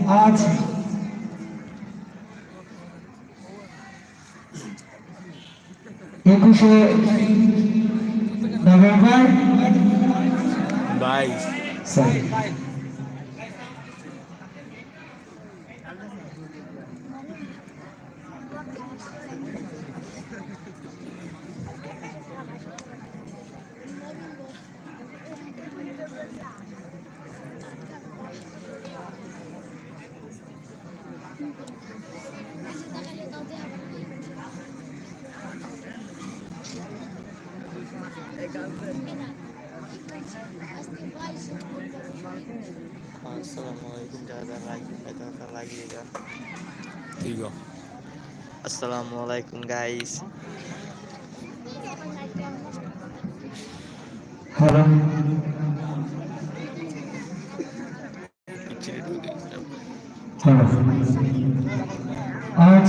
আজ 21শে November 22 Assalamualaikum jaga lagi kata lagi ya. Tiga. Assalamualaikum guys. Hello আজ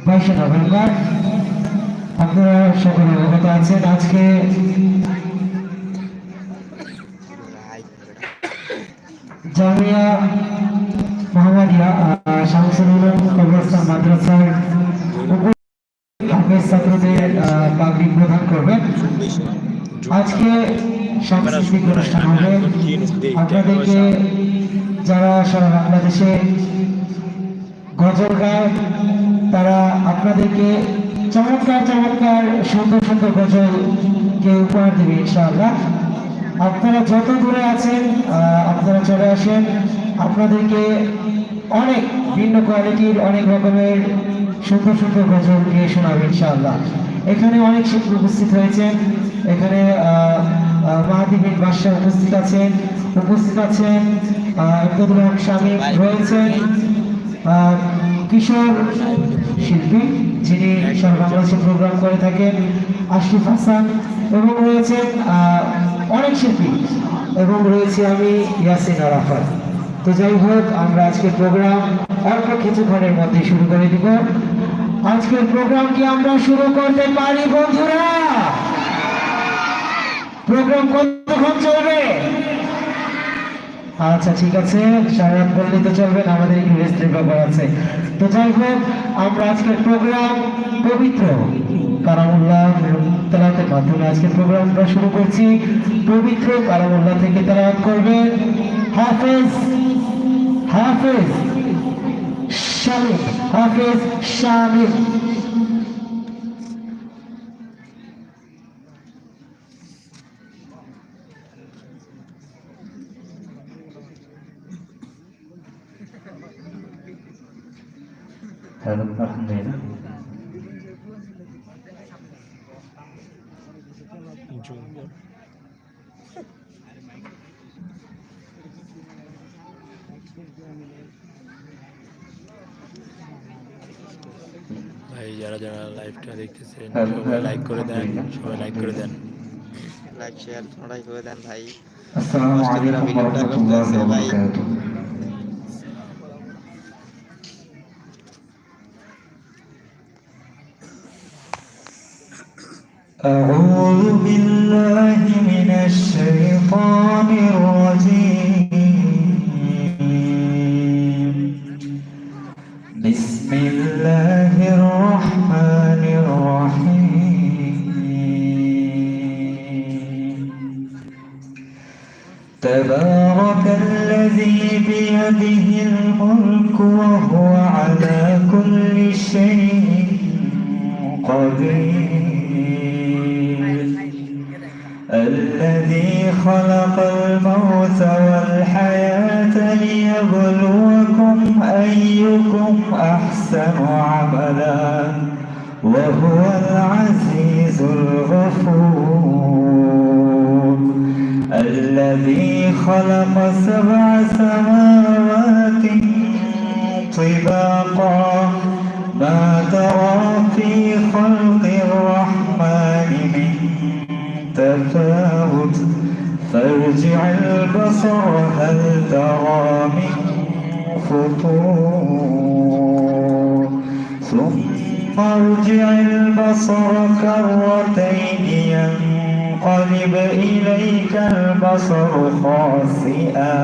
22শে November আপনারা সকলে অবগত আছেন আজকে জামিয়া মোহাম্মদিয়া শামসুল উলুম কবরস্থান মাদ্রাসার হাফেজ ছাত্রদের পাবলিক প্রদান করবেন। আজকে সাংস্কৃতিক অনুষ্ঠান হবে। আপনাদেরকে যারা সারা বাংলাদেশে গজল গায় তারা আপনাদেরকে চমৎকার চমৎকার সুন্দর সুন্দর গজলকে উপহার দেবে ইনশাআল্লাহ। আপনারা যত দূরে আছেন আপনারা চলে আসেন, আপনাদেরকে অনেক ভিন্ন কোয়ালিটির অনেক রকমের সুন্দর সুন্দর গজল গিয়ে শোনাবে ইনশাআল্লাহ। এখানে অনেক শিল্পী উপস্থিত হয়েছেন। এখানে মাহাদি বিন বাদশা উপস্থিত আছেন ইমদাদুল হক শামীম রয়েছেন, কিশোর শিল্পী যিনি সারা বাংলাদেশে প্রোগ্রাম করে থাকেন আশিফ হাসান, এবং রয়েছেন অনেক শিল্পী, এবং রয়েছে আমি ইয়াসিন আরাফাত। তো যাই হোক, আমরা আজকের প্রোগ্রাম অল্প কিছুক্ষণের মধ্যে শুরু করে দিব। আজকের প্রোগ্রাম কি আমরা শুরু করতে পারি বন্ধুরা? প্রোগ্রাম কতক্ষণ চলবে? আচ্ছা ঠিক আছে, সারা রাত বললেই তো চলবে না, আমাদের একটু রেস্টের ব্যাপার আছে। তো যাই হোক, আমরা আজকের প্রোগ্রাম পবিত্র কালামুল্লাহ তেলাওয়াতের মাধ্যমে আজকের প্রোগ্রামটা শুরু করছি। পবিত্র কালামুল্লাহ থেকে তেলাওয়াত করবেন হাফেজ শামীম। হ্যালো, আলহামদুলিল্লাহ। ভাই যারা যারা লাইভটা দেখতেছেন সবাই লাইক করে দেন, লাইক শেয়ার সবাই করে দেন ভাই। আসসালামু আলাইকুম ওয়া রাহমাতুল্লাহি ওয়া বারাকাতুহু। أعوذ بالله من الشيطان الرجيم. بسم الله الرحمن الرحيم. تبارك الذي بيده الملك وهو على كل شيء قدير. الذي خلق الموت والحياة ليبلوكم أيكم أحسن عملا وهو العزيز الغفور. الذي خلق 7 سماوات طباقا ما ترى في خلق الرحمن من تفاوت فارجع البصر هل ترى من فطور ثم ارجع البصر كرتين ينقلب إليك البصر خاسئا